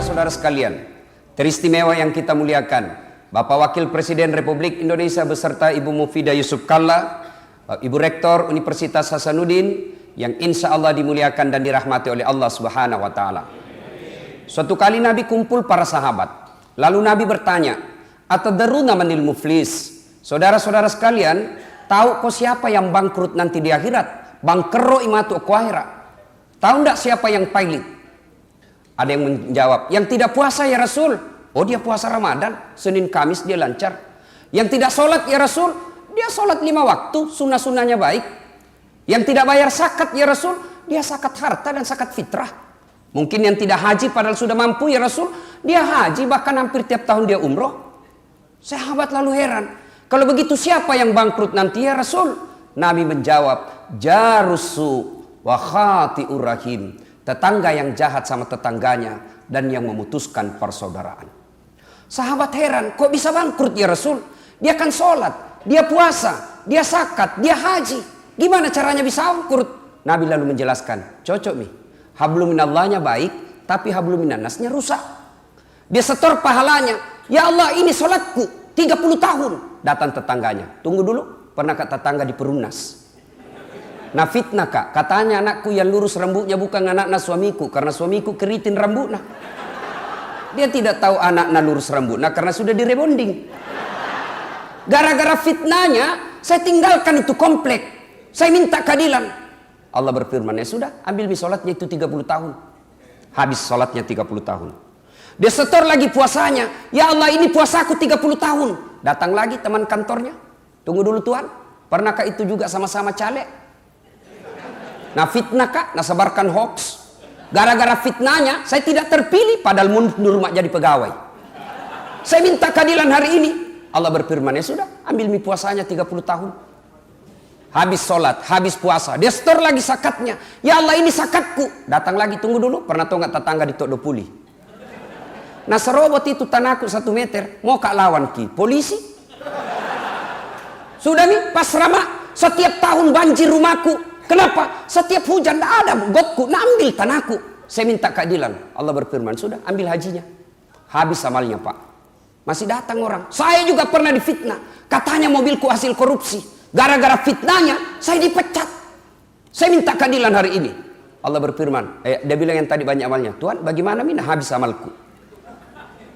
saudara-saudara sekalian, teristimewa yang kita muliakan, Bapak Wakil Presiden Republik Indonesia beserta Ibu Mufidah Yusuf Kalla, Ibu Rektor Universitas Hasanuddin, yang insya Allah dimuliakan dan dirahmati oleh Allah Subhanahu wa Ta'ala. Suatu kali Nabi kumpul para sahabat, lalu Nabi bertanya, "Atadaruna manil muflis?" Saudara-saudara sekalian, tahu kok siapa yang bangkrut nanti di akhirat? Bangkero imatu akhirat. Tahu enggak siapa yang pailit? Ada yang menjawab, yang tidak puasa ya Rasul. Oh, dia puasa Ramadan, Senin Kamis dia lancar. Yang tidak sholat ya Rasul, dia sholat 5 waktu, sunnah-sunnahnya baik. Yang tidak bayar zakat ya Rasul, dia zakat harta dan zakat fitrah. Mungkin yang tidak haji padahal sudah mampu ya Rasul, dia haji bahkan hampir tiap tahun dia umroh. Sahabat lalu heran, kalau begitu siapa yang bangkrut nanti ya Rasul? Nabi menjawab, jarusu wa khati'ur rahim. Tetangga yang jahat sama tetangganya dan yang memutuskan persaudaraan. Sahabat heran, kok bisa bangkrut ya Rasul? Dia kan sholat, dia puasa, dia zakat, dia haji. Gimana caranya bisa bangkrut? Nabi lalu menjelaskan, cocok nih. Hablum minallahnya baik, tapi hablum minannasnya rusak. Dia setor pahalanya. Ya Allah, ini sholatku 30 tahun. Datang tetangganya, tunggu dulu, pernah kata tetangga di perumnas? Nah fitnah kak, katanya anakku yang lurus rambutnya bukan anaknya suamiku, karena suamiku keritin rambutnya. Dia tidak tahu anaknya lurus rambutnya karena sudah direbonding. Gara-gara fitnahnya, saya tinggalkan itu komplek. Saya minta keadilan. Allah berfirman, ya sudah, ambil sholatnya itu 30 tahun. Habis sholatnya 30 tahun. Dia setor lagi puasanya. Ya Allah, ini puasaku 30 tahun. Datang lagi teman kantornya. Tunggu dulu Tuhan, pernahkah itu juga sama-sama caleg? Nah fitnah kak, nah sebarkan hoax. Gara-gara fitnahnya, saya tidak terpilih padahal mundur mak jadi pegawai. Saya minta keadilan hari ini. Allah berfirman, ya sudah, ambil mie puasanya 30 tahun. Habis sholat, habis puasa, dia setor lagi zakatnya. Ya Allah, ini zakatku. Datang lagi, tunggu dulu, pernah tahu nggak tetangga di Tok Dopuli? Nah serobot itu tanahku 1 meter, mau kak lawan ki polisi. Sudah nih, pas Rama, setiap tahun banjir rumahku. Kenapa? Setiap hujan tidak ada gotku, nah ambil tanahku. Saya minta keadilan. Allah berfirman, sudah ambil hajinya. Habis amalnya pak. Masih datang orang. Saya juga pernah difitnah. Katanya mobilku hasil korupsi. Gara-gara fitnahnya, saya dipecat. Saya minta keadilan hari ini. Allah berfirman, dia bilang yang tadi banyak amalnya. Tuhan, bagaimana mina habis amalku?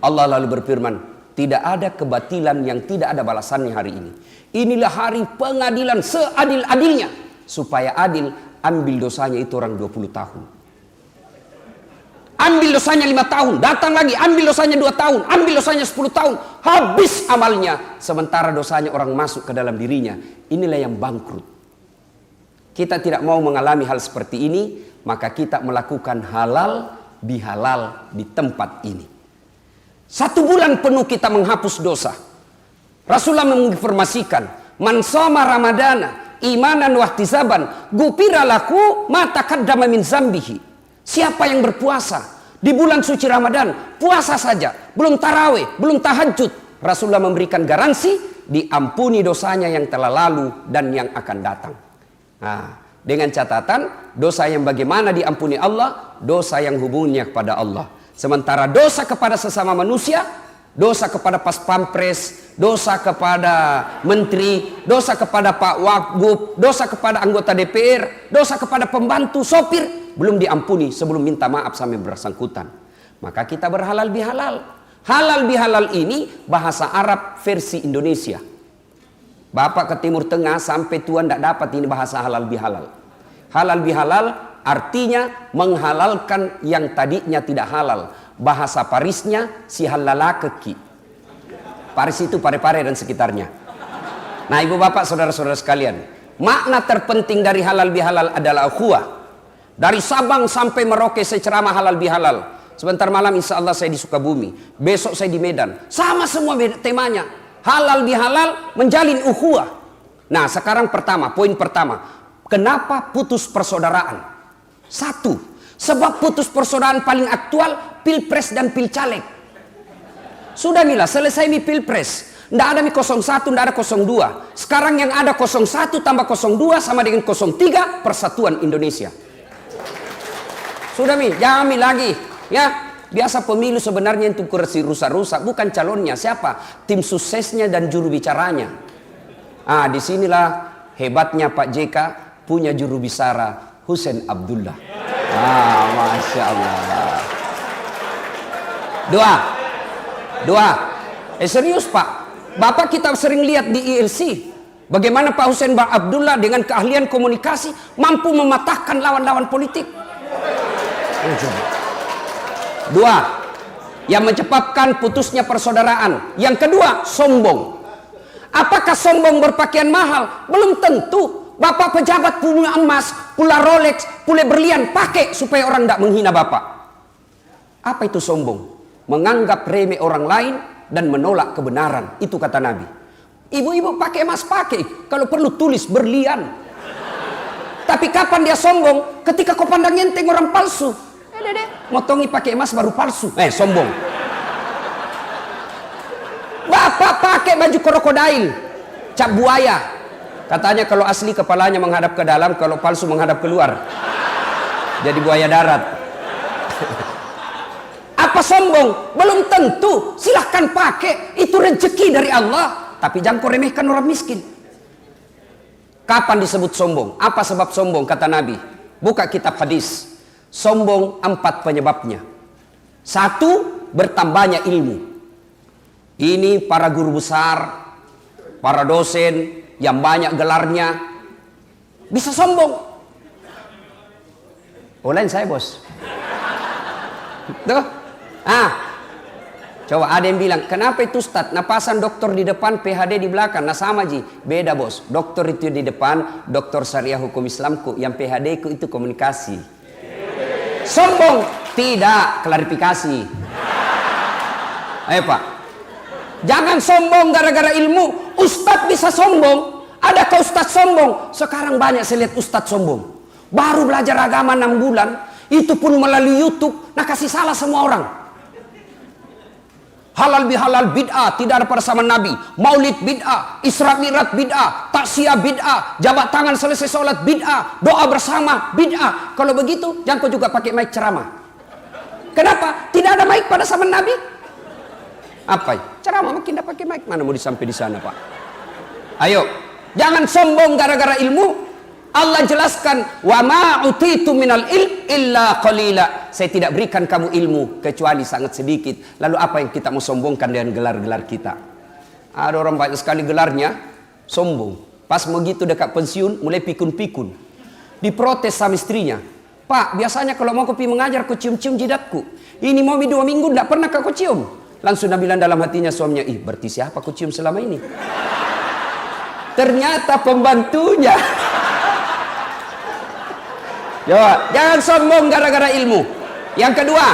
Allah lalu berfirman, tidak ada kebatilan yang tidak ada balasannya hari ini. Inilah hari pengadilan seadil-adilnya. Supaya adil, ambil dosanya itu orang 20 tahun. Ambil dosanya 5 tahun, datang lagi, ambil dosanya 2 tahun, ambil dosanya 10 tahun. Habis amalnya, sementara dosanya orang masuk ke dalam dirinya. Inilah yang bangkrut. Kita tidak mau mengalami hal seperti ini, maka kita melakukan halal bihalal di tempat ini. 1 bulan penuh kita menghapus dosa. Rasulullah menginformasikan, man shoma ramadana imanan wahtisaban gupira laku ma taqaddama min zambihi. Siapa yang berpuasa di bulan suci Ramadan, puasa saja, belum tarawih, belum tahajud, Rasulullah memberikan garansi diampuni dosanya yang telah lalu dan yang akan datang. Nah, dengan catatan dosa yang bagaimana diampuni Allah, dosa yang hubungannya kepada Allah. Sementara dosa kepada sesama manusia, dosa kepada pas pampres, dosa kepada menteri, dosa kepada Pak Wagub, dosa kepada anggota DPR, dosa kepada pembantu, sopir, belum diampuni sebelum minta maaf sampai bersangkutan. Maka kita berhalal bihalal. Halal bihalal ini bahasa Arab versi Indonesia. Bapak ke Timur Tengah sampai Tuhan tidak dapat ini bahasa halal bihalal. Halal bihalal artinya menghalalkan yang tadinya tidak halal. Bahasa Parisnya si halalakeki. Paris itu Pare-Pare dan sekitarnya. Nah ibu bapak saudara-saudara sekalian, makna terpenting dari halal bihalal adalah ukhuwah. Dari Sabang sampai Merauke saya ceramah halal bihalal. Sebentar malam insya Allah saya di Sukabumi, besok saya di Medan. Sama semua temanya. Halal bihalal menjalin ukhuwah. Nah sekarang poin pertama. Kenapa putus persaudaraan? 1. Sebab putus persaudaraan paling aktual Pilpres dan Pilcaleg. Sudah mila, selesai mi Pilpres. Tidak ada mi 01, tidak ada 02. Sekarang yang ada 01 tambah 02 sama dengan 03, Persatuan Indonesia. Sudah mi, jangan mi lagi. Ya, Biasa pemilu sebenarnya itu kursi rusak-rusak, bukan calonnya. Siapa? Tim suksesnya dan juru bicaranya. Disinilah hebatnya Pak JK punya juru bicara Hussein Abdullah. Masya Allah. Doa. Serius Pak. Bapak kita sering lihat di ILC. Bagaimana Pak Hussein Abdullah dengan keahlian komunikasi mampu mematahkan lawan-lawan politik. Dua, yang menyebabkan putusnya persaudaraan. Yang kedua, sombong. Apakah sombong berpakaian mahal? Belum tentu. Bapak pejabat punya emas, pula Rolex, pula berlian, pakai supaya orang tidak menghina Bapak. Apa itu sombong? Menganggap remeh orang lain dan menolak kebenaran. Itu kata Nabi. Ibu-ibu pakai emas, pakai. Kalau perlu tulis berlian. Tapi kapan dia sombong? Ketika kau pandang enteng orang palsu. Motongi pakai emas baru palsu. Sombong. Bapak pakai baju krokodil, cap buaya. Katanya kalau asli kepalanya menghadap ke dalam, kalau palsu menghadap keluar. Jadi buaya darat. Apa sombong? Belum tentu. Silahkan pakai. Itu rezeki dari Allah. Tapi jangan kau remehkan orang miskin. Kapan disebut sombong? Apa sebab sombong? Kata Nabi. Buka kitab hadis. Sombong 4 penyebabnya. 1, bertambahnya ilmu. Ini para guru besar, para dosen yang banyak gelarnya bisa sombong. Lain saya bos. Tuh. Coba ada yang bilang, kenapa itu Ustaz? Napasan dokter di depan, PhD di belakang. Nah sama Ji, beda bos. Dokter itu di depan, dokter syariah hukum Islamku. Yang PhD ku itu komunikasi. Sombong tidak, klarifikasi. Ayo Pak, jangan sombong gara-gara ilmu. Ustadz bisa sombong. Adakah Ustadz sombong? Sekarang banyak saya lihat Ustadz sombong. Baru belajar agama 6 bulan, itu pun melalui YouTube. Nah kasih salah semua orang. Halal bihalal bid'ah, tidak ada pada zaman Nabi. Maulid bid'ah, Isra Mi'raj bid'ah, taksiyah bid'ah, jabat tangan selesai sholat bid'ah, doa bersama bid'ah. Kalau begitu, jangan kau juga pakai mic ceramah. Kenapa? Tidak ada mic pada zaman Nabi. Apa? Ceramah makin tidak pakai mic. Mana mau disampai di sana Pak? Ayo, jangan sombong gara-gara ilmu. Allah jelaskan, wa ma utitu minal ilm illa qalila. Saya tidak berikan kamu ilmu kecuali sangat sedikit. Lalu apa yang kita mau sombongkan dengan gelar-gelar kita? Ada orang banyak sekali gelarnya, sombong. Pas begitu dekat pensiun mulai pikun-pikun. Diprotes sama istrinya. Pak, biasanya kalau mau kopi mengajar kau cium-cium jidatku. Ini mau 2 minggu tidak pernah kau cium. Langsung dia bilang dalam hatinya suaminya, berarti siapa kau cium selama ini? Ternyata pembantunya. Jangan sombong gara-gara ilmu. Yang kedua,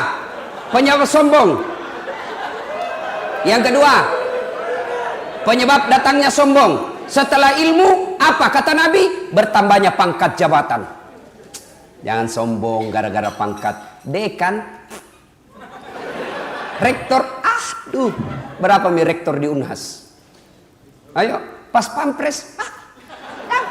penyebab sombong. Yang kedua, penyebab datangnya sombong. Setelah ilmu, apa kata Nabi? Bertambahnya pangkat jabatan. Jangan sombong gara-gara pangkat. Dekan, rektor, berapa rektor di Unhas? Ayo, pas pampres,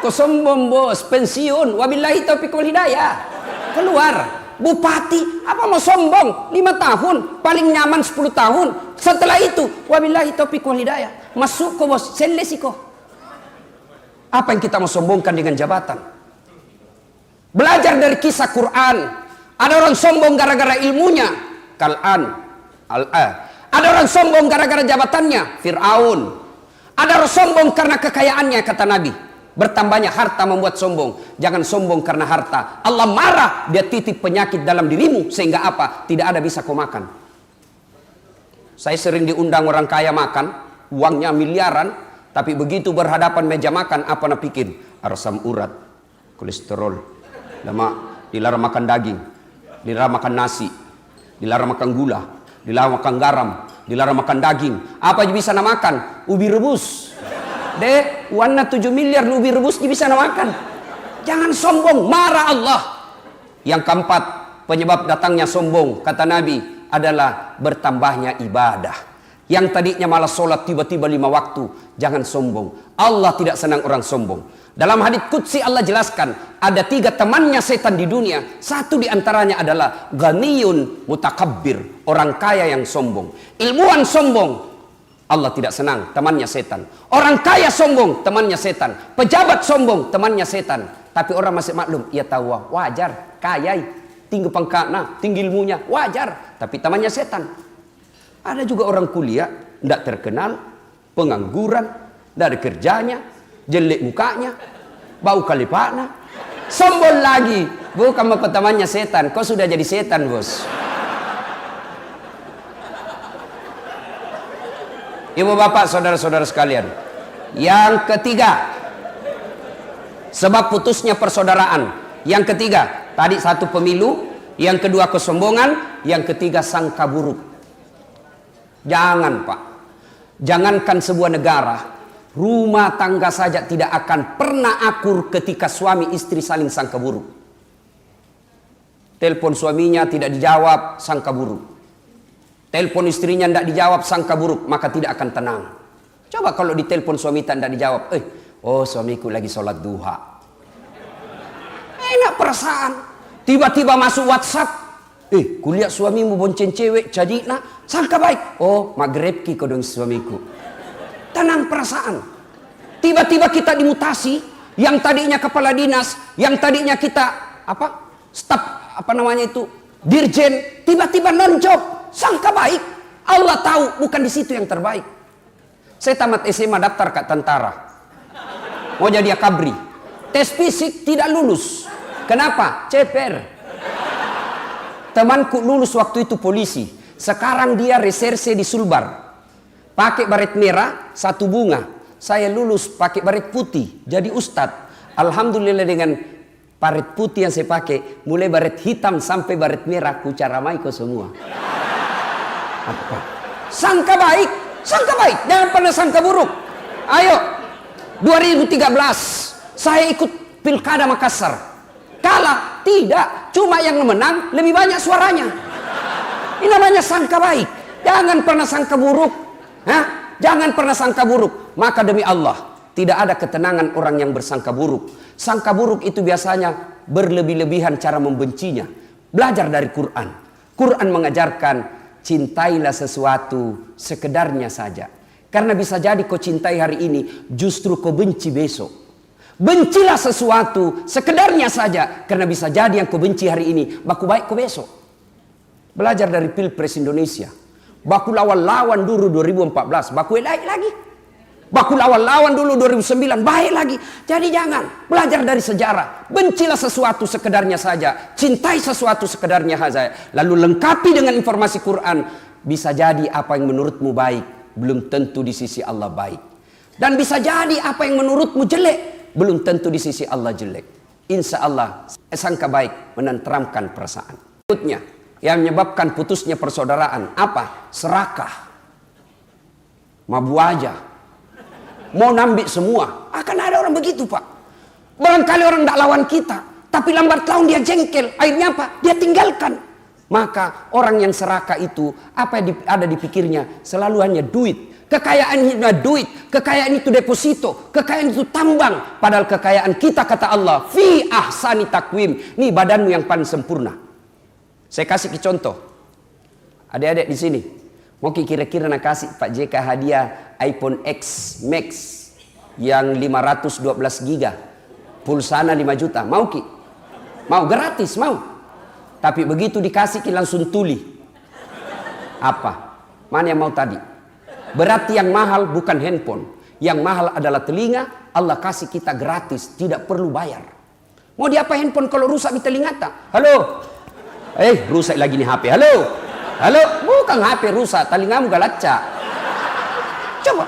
kau sombong bos, pensiun, wabillahi taufiq wal hidayah. Keluar. Bupati, apa mau sombong? 5 tahun, paling nyaman 10 tahun. Setelah itu, wabillahi taufiq wal hidayah. Masuk kau bos, selesiko. Apa yang kita mau sombongkan dengan jabatan? Belajar dari kisah Quran. Ada orang sombong gara-gara ilmunya. Ada orang sombong gara-gara jabatannya. Fir'aun. Ada orang sombong karena kekayaannya, kata Nabi. Bertambahnya harta membuat sombong. Jangan sombong karena harta. Allah marah, dia titip penyakit dalam dirimu. Sehingga apa? Tidak ada bisa kau makan. Saya sering diundang orang kaya makan. Uangnya miliaran. Tapi begitu berhadapan meja makan, apa nak pikir? Asam urat, kolesterol. Dilarang makan daging. Dilarang makan nasi. Dilarang makan gula. Dilarang makan garam. Dilarang makan daging. Apa yang bisa nak makan? Ubi rebus. Warna 7 miliar ubi rebus bisa nak makan. Jangan sombong, marah Allah. Yang keempat, penyebab datangnya sombong, kata Nabi, adalah bertambahnya ibadah. Yang tadinya malah sholat tiba-tiba 5 waktu. Jangan sombong. Allah tidak senang orang sombong. Dalam hadits qudsi Allah jelaskan, ada 3 temannya setan di dunia. Satu di antaranya adalah ghaniyun mutakabbir, orang kaya yang sombong. Ilmuwan sombong, Allah tidak senang, temannya setan. Orang kaya sombong, temannya setan. Pejabat sombong, temannya setan. Tapi orang masih maklum, ia tahu wajar, kaya, tinggi pangkatnya, tinggi ilmunya, wajar. Tapi temannya setan. Ada juga orang kuliah, tidak terkenal, pengangguran, tidak ada kerjanya, jelek mukanya, bau kalipana, sombong lagi. Bukan mau temannya setan, kau sudah jadi setan, bos. Ibu bapak, saudara-saudara sekalian, yang ketiga, sebab putusnya persaudaraan. Yang ketiga, tadi 1 pemilu, yang kedua kesombongan, yang ketiga sangka buruk. Jangan Pak, jangankan sebuah negara, rumah tangga saja tidak akan pernah akur ketika suami istri saling sangka buruk. Telepon suaminya tidak dijawab, sangka buruk. Telepon istrinya tidak dijawab, sangka buruk, maka tidak akan tenang. Coba kalau ditelepon suami tidak dijawab, oh suamiku lagi sholat duha. Enak perasaan. Tiba-tiba masuk WhatsApp, kuliah suamimu bonceng cewek, jadi nak, sangka baik. Oh, maghrib ki kodong suamiku. Tenang perasaan. Tiba-tiba kita dimutasi, yang tadinya kepala dinas, yang tadinya kita staf dirjen, tiba-tiba non-job, sangka baik. Allah tahu bukan di situ yang terbaik. Saya tamat SMA daftar ke tentara, mau jadi akabri. Tes fisik tidak lulus. Kenapa? Ceper. Temanku lulus waktu itu polisi. Sekarang dia reserse di Sulbar. Pakai baret merah, 1 bunga. Saya lulus pakai baret putih. Jadi ustadz. Alhamdulillah dengan baret putih yang saya pakai. Mulai baret hitam sampai baret merah. Ku caramai kau semua. Apa? Sangka baik. Sangka baik. Jangan pernah sangka buruk. Ayo. 2013. Saya ikut Pilkada Makassar. Kalah, tidak, cuma yang menang lebih banyak suaranya. Ini namanya sangka baik. Jangan pernah sangka buruk. Jangan pernah sangka buruk. Maka demi Allah, tidak ada ketenangan orang yang bersangka buruk. Sangka buruk itu biasanya berlebih-lebihan cara membencinya. Belajar dari Quran. Quran mengajarkan, cintailah sesuatu sekedarnya saja. Karena bisa jadi kau cintai hari ini, justru kau benci besok. Bencilah sesuatu sekedarnya saja, karena bisa jadi yang kau benci hari ini baku baik kau besok. Belajar dari Pilpres Indonesia. Baku lawan-lawan dulu 2014, baku baik lagi. Baku lawan-lawan dulu 2009, baik lagi. Jadi jangan, belajar dari sejarah. Bencilah sesuatu sekedarnya saja, cintai sesuatu sekedarnya saja, lalu lengkapi dengan informasi Quran. Bisa jadi apa yang menurutmu baik belum tentu di sisi Allah baik. Dan bisa jadi apa yang menurutmu jelek belum tentu di sisi Allah jelek. Insya Allah sangka baik menenteramkan perasaan. Berikutnya yang menyebabkan putusnya persaudaraan apa? Serakah, mabu aja, mau nambik semua. Akan ada orang begitu Pak. Barangkali orang tidak lawan kita, tapi lambat laun dia jengkel. Akhirnya apa? Dia tinggalkan. Maka orang yang serakah itu apa yang ada di pikirnya? Selalu hanya duit. Kekayaan itu duit, kekayaan itu deposito, kekayaan itu tambang. Padahal kekayaan kita kata Allah, fi ahsani takwim. Ini badanmu yang paling sempurna. Saya kasih contoh. Adik-adik di sini, mau kira-kira nak kasih Pak JK hadiah iPhone X Max yang 512 giga, pulsana 5 juta. Mau ki? Mau gratis, mau. Tapi begitu dikasih ki langsung tuli. Apa? Mana yang mau tadi? Berarti yang mahal bukan handphone. Yang mahal adalah telinga. Allah kasih kita gratis, tidak perlu bayar. Mau diapa handphone kalau rusak di telinga tak? Halo? Rusak lagi nih HP. Halo? Halo? Bukan HP rusak, telingamu galacak. Coba.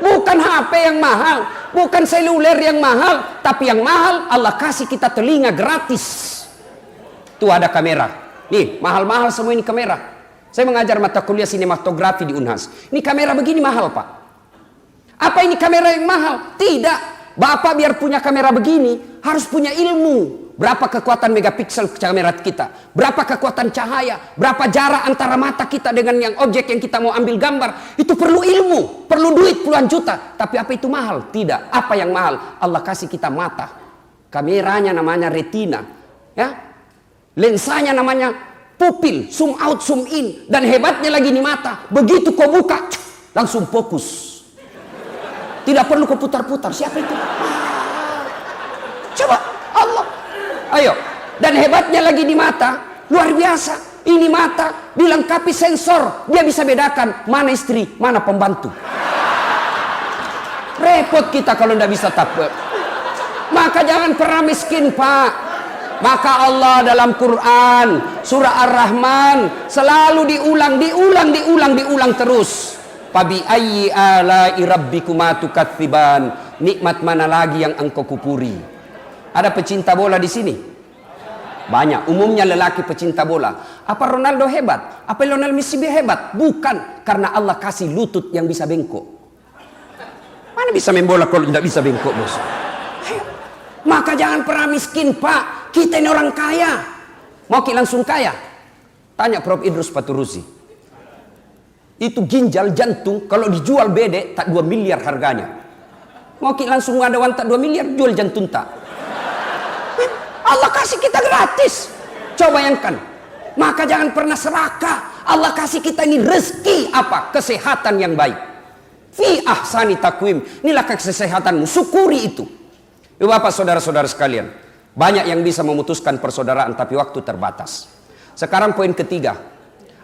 Bukan HP yang mahal, bukan seluler yang mahal, tapi yang mahal Allah kasih kita telinga gratis. Tuh ada kamera. Nih, mahal-mahal semua ini kamera. Saya mengajar mata kuliah sinematografi di Unhas. Ini kamera begini mahal Pak. Apa ini kamera yang mahal? Tidak. Bapak biar punya kamera begini harus punya ilmu. Berapa kekuatan megapiksel kamera kita? Berapa kekuatan cahaya? Berapa jarak antara mata kita dengan yang objek yang kita mau ambil gambar? Itu perlu ilmu, perlu duit puluhan juta. Tapi apa itu mahal? Tidak. Apa yang mahal? Allah kasih kita mata. Kameranya namanya retina. Ya. Lensanya namanya pupil, zoom out, zoom in. Dan hebatnya lagi di mata. Begitu kau buka, langsung fokus. Tidak perlu kau putar-putar. Siapa itu? Coba Allah. Ayo, dan hebatnya lagi di mata, luar biasa. Ini mata dilengkapi sensor, dia bisa bedakan mana istri, mana pembantu. Repot kita kalau tidak bisa takbir. Maka jangan pernah miskin, Pak. Maka Allah dalam Quran surah Ar-Rahman selalu diulang terus. Fabi ayyi ala'i rabbikuma tukatsiban. Nikmat mana lagi yang engkau kupuri? Ada pecinta bola di sini? Banyak. Umumnya lelaki pecinta bola. Apa Ronaldo hebat? Apa Lionel Messi hebat? Bukan. Karena Allah kasih lutut yang bisa bengkok. Mana bisa main bola kalau tidak bisa bengkok, bos? Maka jangan pernah miskin, Pak. Kita ini orang kaya. Mau langsung kaya? Tanya Prof. Idrus Paturusi. Itu ginjal jantung kalau dijual bede tak 2 miliar harganya. Mau langsung ada wan tak 2 miliar jual jantung tak. Allah kasih kita gratis. Coba bayangkan. Maka jangan pernah serakah. Allah kasih kita ini rezeki apa? Kesehatan yang baik. Fi ahsani takwim. Inilah kesehatanmu. Syukuri itu. Bapak saudara-saudara sekalian. Banyak yang bisa memutuskan persaudaraan tapi waktu terbatas. Sekarang poin ketiga.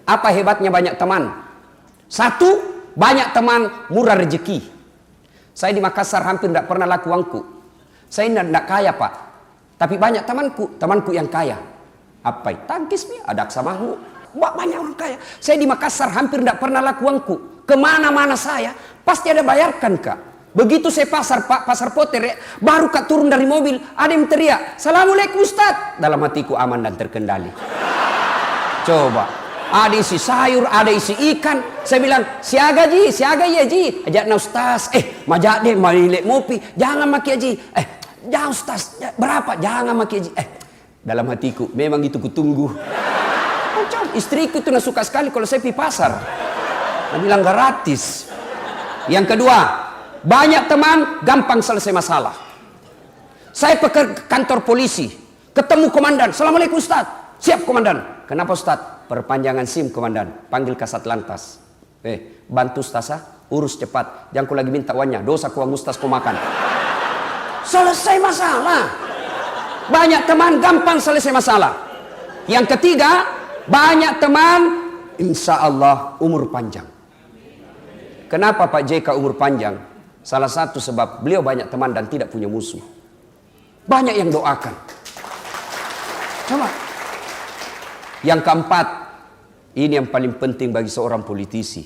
Apa hebatnya banyak teman? Satu, banyak teman murah rezeki. Saya di Makassar hampir tidak pernah laku uangku. Saya tidak kaya, Pak. Tapi banyak temanku yang kaya. Apa itu? Tangkis nih, ada aksamahu. Banyak orang kaya. Saya di Makassar hampir tidak pernah laku uangku. Kemana-mana saya, pasti ada bayarkan, Kak. Begitu saya pasar Poter, baru Kak turun dari mobil, ada yang teriak, "Assalamualaikum Ustaz." Dalam hatiku aman dan terkendali. Coba, ada isi sayur, ada isi ikan. Saya bilang, siaga ya ji. Ajakna Ustaz, majak deh, malilek mopi. Jangan maki ji. Jangan Ustaz, berapa? Jangan maki ji. Dalam hatiku, memang itu kutunggu. Istriku itu suka sekali kalau saya pergi pasar. Dia bilang gratis. Yang kedua, banyak teman gampang selesai masalah. Saya ke kantor polisi, ketemu komandan. "Assalamualaikum Ustaz." "Siap komandan." "Kenapa Ustaz?" "Perpanjangan SIM komandan." "Panggil Kasat Lantas." Bantu Ustaz, urus cepat. Jangan ku lagi minta uangnya. Dosa ku uang Ustaz ku makan. Selesai masalah. Banyak teman gampang selesai masalah. Yang ketiga, banyak teman insya Allah umur panjang. Kenapa Pak JK umur panjang? Salah satu sebab beliau banyak teman dan tidak punya musuh. Banyak yang doakan. Coba. Yang keempat, ini yang paling penting bagi seorang politisi.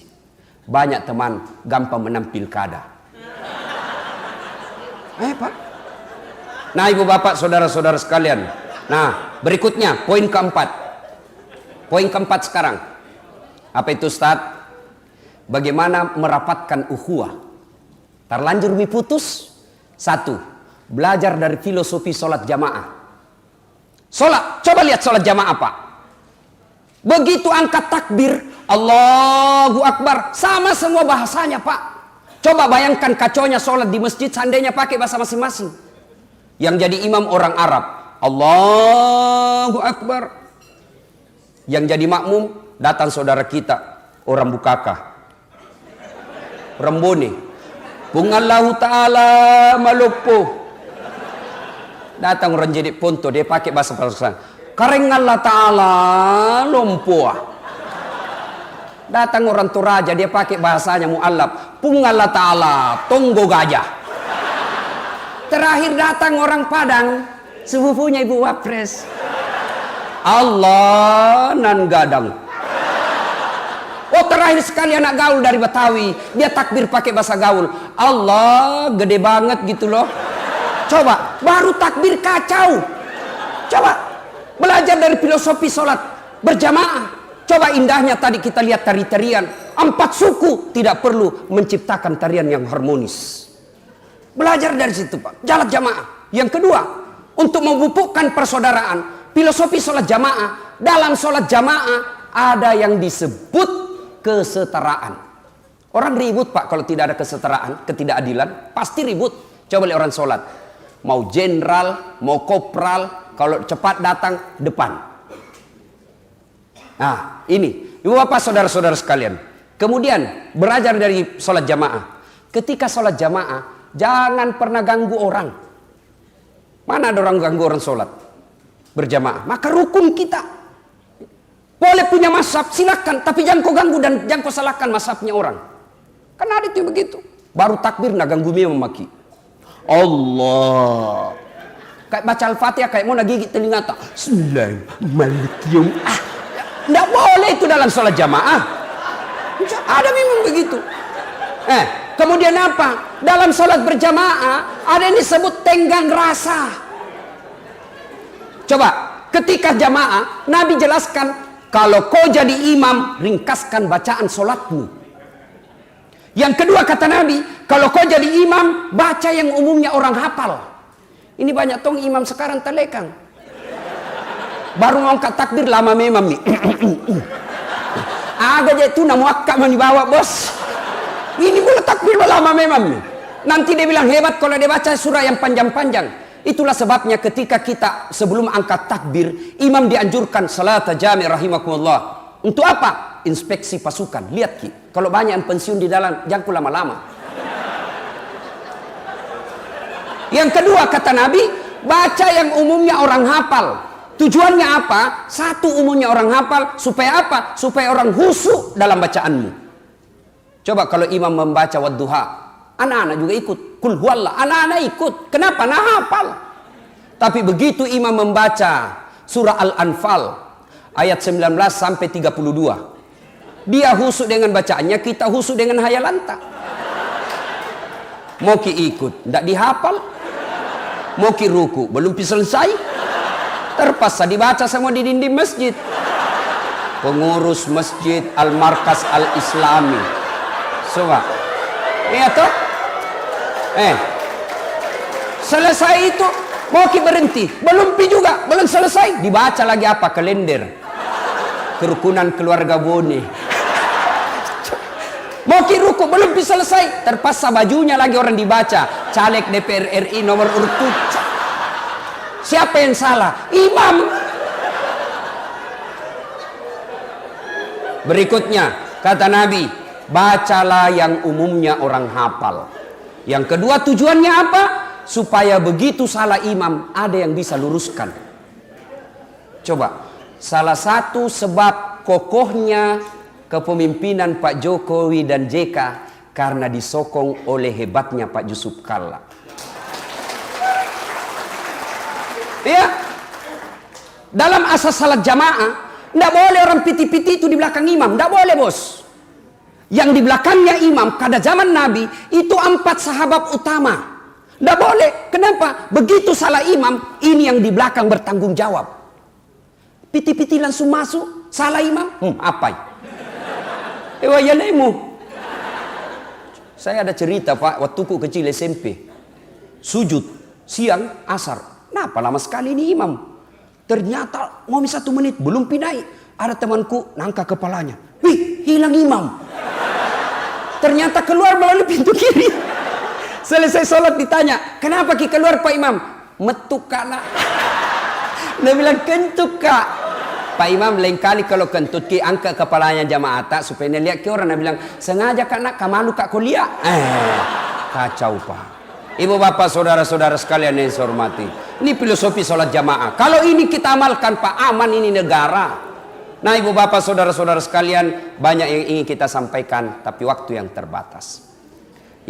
Banyak teman gampang menang pilkada. Pak. Nah, ibu bapak, saudara-saudara sekalian. Nah, berikutnya poin keempat. Poin keempat sekarang. Apa itu Ustaz? Bagaimana merapatkan ukhuwah? Terlanjur putus. Satu, belajar dari filosofi sholat jamaah. Sholat, coba lihat sholat jamaah Pak. Begitu angkat takbir, Allahu Akbar, sama semua bahasanya Pak. Coba bayangkan kacaunya sholat di masjid seandainya pakai bahasa masing-masing. Yang jadi imam orang Arab, Allahu Akbar. Yang jadi makmum, datang saudara kita, orang Bukaka, Rembone, Pungallahu Ta'ala Malupo. Datang orang jadi ponto, dia pakai bahasa Persian, Kareng Allah Ta'ala Lompua. Datang orang Toraja, dia pakai bahasanya mu'allab, Pungallah Ta'ala Tonggo Gajah. Terakhir datang orang Padang, sepupunya Ibu Wapres, Allah nan gadang. Oh, terakhir sekali anak gaul dari Betawi, dia takbir pakai bahasa gaul, Allah gede banget gitu loh. Coba, baru takbir kacau. Coba belajar dari filosofi sholat berjamaah. Coba indahnya tadi kita lihat tari-tarian 4 suku, tidak perlu menciptakan tarian yang harmonis. Belajar dari situ Pak, jalan jamaah. Yang kedua, untuk memupukkan persaudaraan. Filosofi sholat jamaah, dalam sholat jamaah ada yang disebut kesetaraan. Orang ribut Pak kalau tidak ada kesetaraan, ketidakadilan, pasti ribut. Coba lihat orang sholat, mau jenderal, mau kopral, kalau cepat datang depan. Nah ini, ibu bapak saudara-saudara sekalian. Kemudian belajar dari sholat jamaah. Ketika sholat jamaah, jangan pernah ganggu orang. Mana ada orang ganggu orang sholat berjamaah? Maka rukun kita. Boleh punya mazhab, silakan, tapi jangan kau ganggu dan jangan kau salahkan mazhabnya orang. Karena ada itu begitu. Baru takbir nak ganggu dia memaki. Allah. Kayak baca Al-Fatihah kayak mau nak gigit telinga tak. Bismillahirrahmanirrahim. Tidak boleh itu dalam sholat jamaah. Ada memang begitu. Kemudian apa? Dalam sholat berjamaah ada yang disebut tenggang rasa. Coba, ketika jamaah Nabi jelaskan, kalau kau jadi imam, ringkaskan bacaan sholatmu. Yang kedua kata Nabi, kalau kau jadi imam, baca yang umumnya orang hafal. Ini banyak tong imam sekarang telekang. Baru ngangkat takbir lama memang nih. Agak aja itu namu akak mau dibawa bos. Ini boleh takbir lama memang nih. Nanti dia bilang hebat kalau dia baca surah yang panjang-panjang. Itulah sebabnya ketika kita sebelum angkat takbir, imam dianjurkan salat jami' rahimakumullah. Untuk apa? Inspeksi pasukan. Lihat Ki, kalau banyak yang pensiun di dalam, jangan lama-lama. Yang kedua kata Nabi, baca yang umumnya orang hafal. Tujuannya apa? Satu, umumnya orang hafal. Supaya apa? Supaya orang khusyuk dalam bacaanmu. Coba kalau imam membaca wadduha, anak-anak juga ikut. Kul huwallah, anak-anak ikut. Kenapa? Nah hafal. Tapi begitu imam membaca surah Al-Anfal ayat 19 sampai 32, dia khusyuk dengan bacaannya, kita khusyuk dengan hayalanta. Mau ki ikut, tidak dihafal. Mau ki ruku, belum selesai, terpaksa dibaca sama di dinding masjid. Pengurus masjid Al-Markas Al-Islami. Coba. Iya toh? Selesai itu mau ki berhenti, belum pi juga, belum selesai, dibaca lagi apa? Kalender kerukunan keluarga Bone. Mau ki ruku, belum pi selesai, terpaksa bajunya lagi orang dibaca, caleg DPR RI nomor urut 7. Siapa yang salah? Imam. Berikutnya kata Nabi, bacalah yang umumnya orang hafal. Yang kedua tujuannya apa? Supaya begitu salah imam ada yang bisa luruskan. Coba, salah satu sebab kokohnya kepemimpinan Pak Jokowi dan JK karena disokong oleh hebatnya Pak Yusuf Kalla. Ya, dalam asas salat jamaah tidak boleh orang piti-piti itu di belakang imam, tidak boleh bos. Yang di belakangnya imam pada zaman Nabi itu 4 sahabat utama. Tidak boleh. Kenapa? Begitu salah imam, ini yang di belakang bertanggung jawab. Piti-piti langsung masuk, salah imam, apa? Ewayalemu. Saya ada cerita Pak, waktu ku kecil SMP. Sujud, siang, asar. Kenapa lama sekali ini imam? Ternyata mau 1 menit, belum pinai. Ada temanku nangka kepalanya. Wih, hilang imam. Ternyata keluar melalui pintu kiri. Selesai sholat ditanya, kenapa ki keluar Pak Imam? Metuk kak nak. Dia bilang kentut kak. Pak Imam lain kali kalau kentut ki angkat kepalanya jamaah tak supaya dia lihat ki orang. Dia bilang sengaja kak nak kamalu kak kuliah. Kacau Pak. Ibu bapak saudara-saudara sekalian yang saya hormati, ini filosofi sholat jamaah. Kalau ini kita amalkan Pak, aman ini negara. Nah ibu bapak saudara-saudara sekalian, banyak yang ingin kita sampaikan tapi waktu yang terbatas.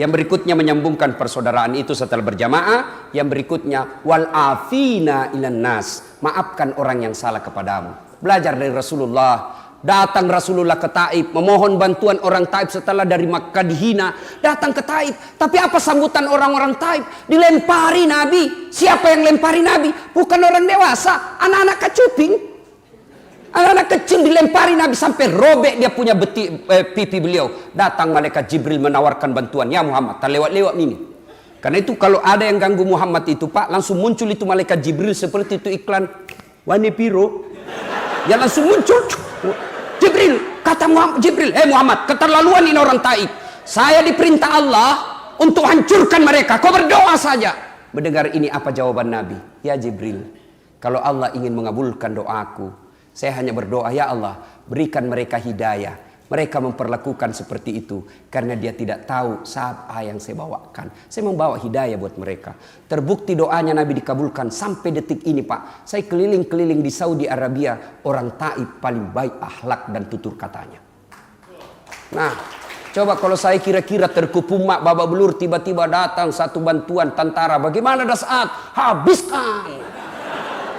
Yang berikutnya menyambungkan persaudaraan itu setelah berjamaah. Yang berikutnya wal afina ilan nas, maafkan orang yang salah kepadamu. Belajar dari Rasulullah. Datang Rasulullah ke Taif, memohon bantuan orang Taif setelah dari Makkah dihina. Datang ke Taif, tapi apa sambutan orang-orang Taif? Dilempari Nabi. Siapa yang lempari Nabi? Bukan orang dewasa, anak-anak kecuping. Anak-anak kecil dilempari Nabi sampai robek dia punya pipi beliau. Datang malaikat Jibril menawarkan bantuan. Ya Muhammad, tak lewat-lewat ini. Karena itu kalau ada yang ganggu Muhammad itu Pak, langsung muncul itu malaikat Jibril seperti itu iklan Wani Piro. Ya langsung muncul Jibril, kata Muhammad, Jibril, Muhammad, keterlaluan ini orang Taif. Saya diperintah Allah untuk hancurkan mereka. Kau berdoa saja. Mendengar ini apa jawaban Nabi? Ya Jibril, kalau Allah ingin mengabulkan doaku, saya hanya berdoa, ya Allah, berikan mereka hidayah. Mereka memperlakukan seperti itu karena dia tidak tahu apa yang saya bawakan. Saya membawa hidayah buat mereka. Terbukti doanya Nabi dikabulkan sampai detik ini Pak. Saya keliling-keliling di Saudi Arabia, orang Taif paling baik akhlak dan tutur katanya. Nah, coba kalau saya kira-kira terkupumak babak belur, tiba-tiba datang satu bantuan tentara, bagaimana saat habiskan.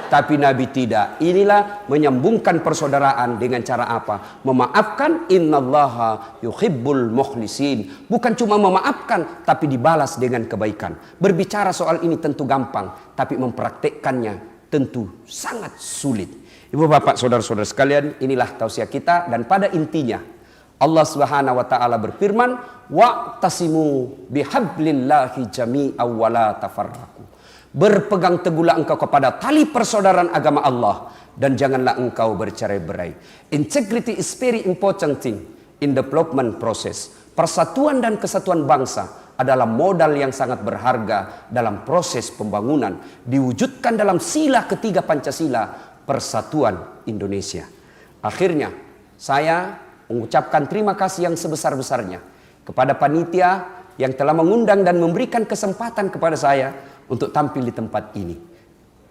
Tapi Nabi tidak. Inilah menyambungkan persaudaraan dengan cara apa? Memaafkan. Innallaha yuhibbul mukhlisin. Bukan cuma memaafkan, tapi dibalas dengan kebaikan. Berbicara soal ini tentu gampang, tapi mempraktekkannya tentu sangat sulit. Ibu bapak saudara-saudara sekalian, inilah tausiah kita. Dan pada intinya Allah Subhanahu wa taala berfirman, wa'tasimu bihablillahi jami'an wa la tafarraqu. Berpegang teguhlah engkau kepada tali persaudaraan agama Allah dan janganlah engkau bercerai-berai. Integrity is very important thing in development process. Persatuan dan kesatuan bangsa adalah modal yang sangat berharga dalam proses pembangunan, diwujudkan dalam sila ketiga Pancasila, persatuan Indonesia. Akhirnya saya mengucapkan terima kasih yang sebesar-besarnya kepada panitia yang telah mengundang dan memberikan kesempatan kepada saya untuk tampil di tempat ini.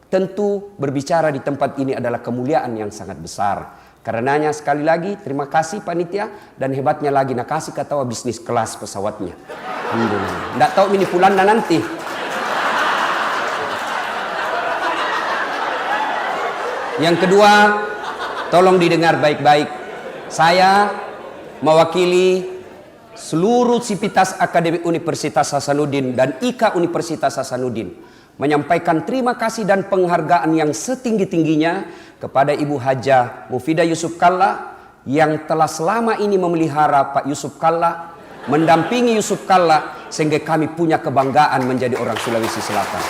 Tentu berbicara di tempat ini adalah kemuliaan yang sangat besar. Karenanya sekali lagi terima kasih panitia, dan hebatnya lagi nak kasih katawa bisnis kelas pesawatnya. Alhamdulillah. Nggak tahu ini pulangnya nanti. Yang kedua, tolong didengar baik-baik. Saya mewakili seluruh Sivitas Akademik Universitas Hasanuddin dan IKA Universitas Hasanuddin menyampaikan terima kasih dan penghargaan yang setinggi-tingginya kepada Ibu Hajah Mufidah Yusuf Kalla yang telah selama ini memelihara Pak Yusuf Kalla, mendampingi Yusuf Kalla sehingga kami punya kebanggaan menjadi orang Sulawesi Selatan.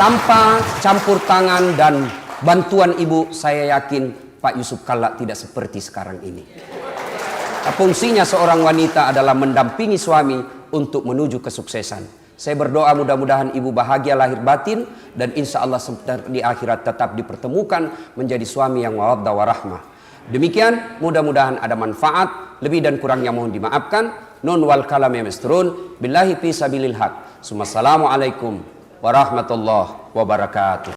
Tanpa campur tangan dan bantuan Ibu, saya yakin Pak Yusuf Kalla tidak seperti sekarang ini. Fungsinya seorang wanita adalah mendampingi suami untuk menuju kesuksesan. Saya berdoa mudah-mudahan ibu bahagia lahir batin dan insya Allah di akhirat tetap dipertemukan menjadi suami yang mawaddah warahmah. Demikian, mudah-mudahan ada manfaat. Lebih dan kurangnya mohon dimaafkan. Nun wal kalam yamesturun billahi fi sabilil haq. Assalamualaikum warahmatullahi wabarakatuh.